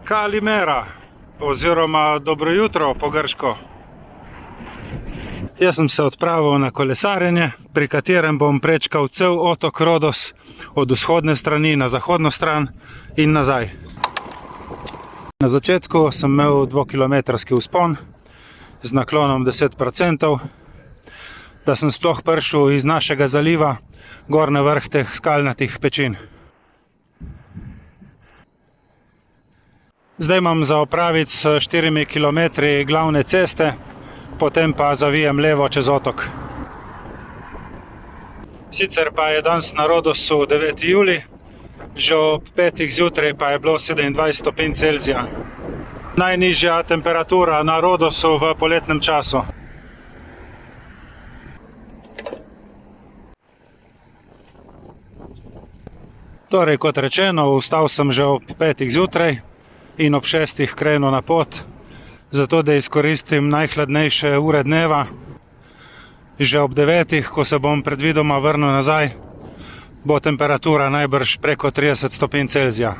Kalimera, oziroma dobro jutro po grško. Jaz sem se odpravil na kolesarjenje, pri katerem bom prečkal cel otok Rodos od vzhodne strani na zahodno stran in nazaj. Na začetku sem imel 2-kilometrski vzpon z naklonom 10%, da sem sploh prišel iz našega zaliva gor na vrh teh skalnatih pečin. Zdaj imam za opraviti s 4 kilometri glavne ceste, potem pa zavijem levo čez otok. Sicer pa je danes na Rodosu 9. julij, že ob 5. zjutraj pa je bilo 27 stopinj Celzija. Najnižja temperatura na Rodosu v poletnem času. Torej, kot rečeno, vstal sem že ob 5. zjutraj in ob 6. krenil na pot, zato da izkoristim najhladnejše ure dneva. Že ob 9. ko se bom predvidoma vrnil nazaj, bo temperatura najbrž preko 30 stopinj Celzija.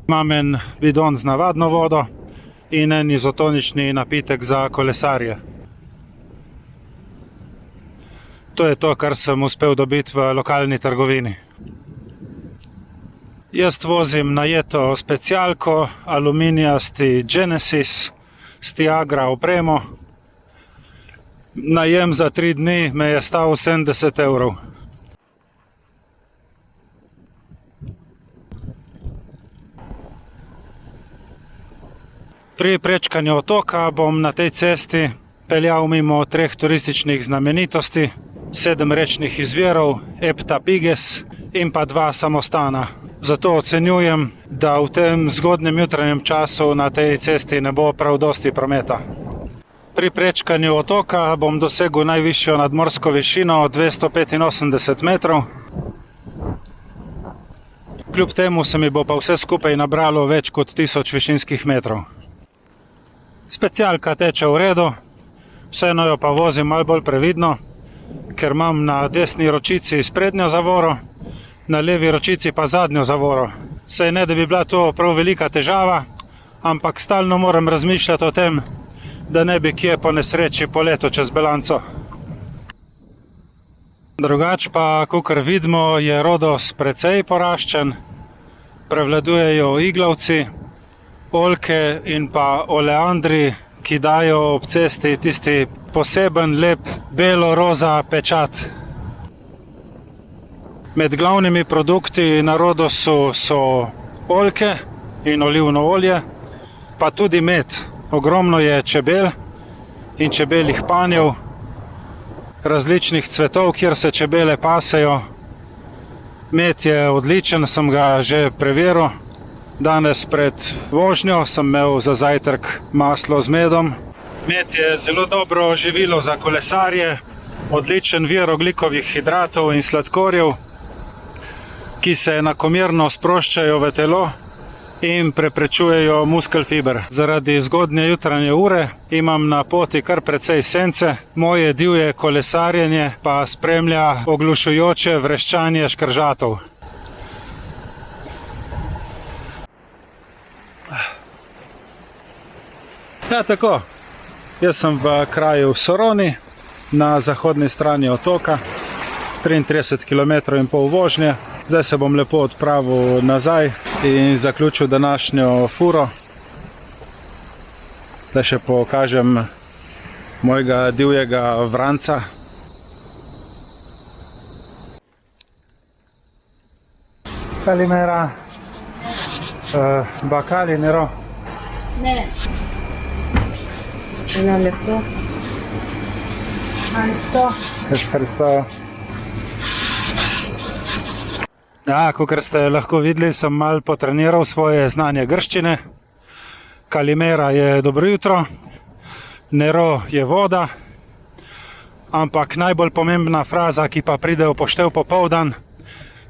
Imam en bidon z navadno vodo in en izotonični napitek za kolesarje. To je to, kar sem uspel dobiti v lokalni trgovini. Jaz vozim najeto specialko, aluminijasti Genesis, Stiagra opremo. Najem za 3 dni me je stal 70 evrov. Pri prečkanju otoka bom na tej cesti peljal mimo 3 turističnih znamenitosti, 7 rečnih izvirov, Epta Piges in pa 2 samostana. Zato ocenjujem, da v tem zgodnjem jutranjem času na tej cesti ne bo prav dosti prometa. Pri prečkanju otoka bom dosegel najvišjo nadmorsko višino 285 metrov. Kljub temu se mi bo pa vse skupaj nabralo več kot 1000 višinskih metrov. Specialka teče v redu, vseeno jo pa vozim malo bolj previdno, ker imam na desni ročici sprednjo zavoro, na levi ročici pa zadnjo zavoro. Saj ne, da bi bila to prav velika težava, ampak stalno moram razmišljati o tem, da ne bi kje po nesreči poletel čez bilanco. Drugač pa, kakor vidimo, je Rodos precej poraščen, prevladujejo iglavci, oljke in pa oleandri, ki dajo ob cesti tisti poseben lep belo-roza pečat. Med glavnimi produkti na Rodosu so oljke in olivno olje, pa tudi med. Ogromno je čebel in čebeljih panjev, različnih cvetov, kjer se čebele pasejo. Med je odličen, sem ga že preveril. Danes pred vožnjo sem imel za zajtrk maslo z medom. Med je zelo dobro živilo za kolesarje, odličen vir ogljikovih hidratov in sladkorjev, ki se enakomerno sproščajo v telo in preprečujejo muskelfiber. Zaradi zgodnje jutranje ure imam na poti kar precej sence, moje divje kolesarjenje pa spremlja oglušujoče vreščanje škržatov. Ja, tako. Jaz sem v kraju Soroni, na zahodni strani otoka, 33 km in pol vožnje. Zdaj se bom lepo odpravil nazaj in zaključil današnjo furo. Da še pokažem mojega divjega vranca. Kalimera. Bakali, nero? Ne. Eno lepo. Hristo. Hristo. Ja, kakor ste lahko videli, sem malo potreniral svoje znanje grščine. Kalimera je dobro jutro, nero je voda, ampak najbolj pomembna fraza, ki pa pride v poštev popoldan,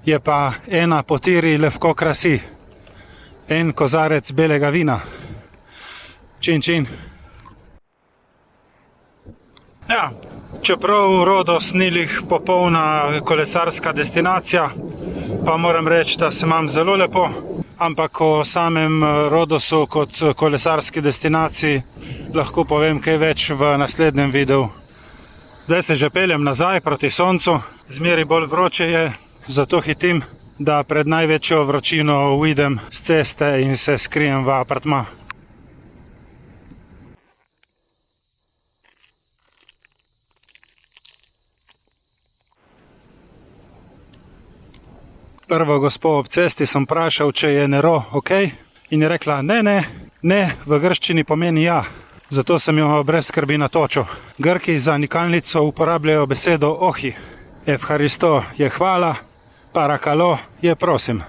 je pa ena potiri levko krasi, en kozarec belega vina. Čin, čin. Ja, čeprav Rodos ni lih popolna kolesarska destinacija, pa moram reči, da se imam zelo lepo. ampak o samem Rodosu kot kolesarski destinaciji lahko povem kaj več v naslednjem videu. Zdaj se že peljem nazaj proti soncu, zmeri bolj vroče je, zato hitim, da pred največjo vročino uidem z ceste in se skrijem v apartma. Prvo gospo ob cesti sem vprašal, če je Nero ok, in je rekla, ne, v grščini pomeni ja. Zato sem jo brez skrbi natočil. Grki za nikalnico uporabljajo besedo ohi. Evharisto je hvala, parakalo je prosim.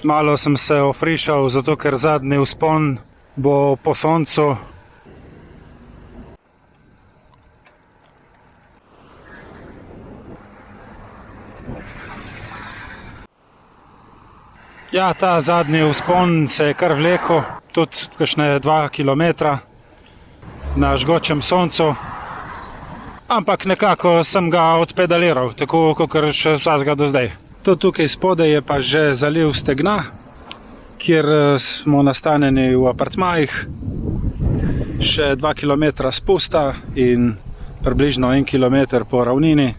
Malo sem se ofrišal, zato ker zadnji vzpon bo po soncu. Ja, ta zadnji vzpon se je kar vlekel, tudi kakšne 2 kilometra na žgočem soncu. Ampak nekako sem ga odpedaliral, tako kot še vsega do zdaj. To tukaj spodaj je pa že zaliv Stegna, kjer smo nastanjeni v apartmajih. Še 2 km spusta in približno 1 km po ravnini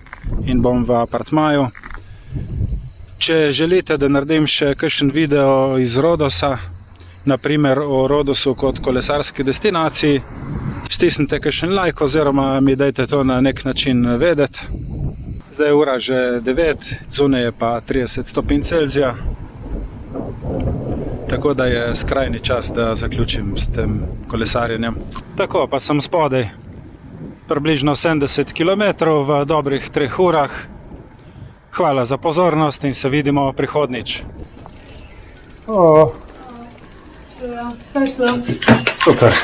in bom v apartmaju. Če želite, da naredim še kakšen video iz Rodosa, naprimer o Rodosu kot kolesarski destinaciji, stisnite kakšen like oziroma mi dajte to na nek način vedeti. Zdaj je ura že 9, zunaj je pa 30 stopinj Celzija, tako da je skrajni čas, da zaključim s tem kolesarjenjem. Tako, pa sem spodaj, približno 70 km v dobrih 3 urah. Hvala za pozornost in se vidimo prihodnjič. Super.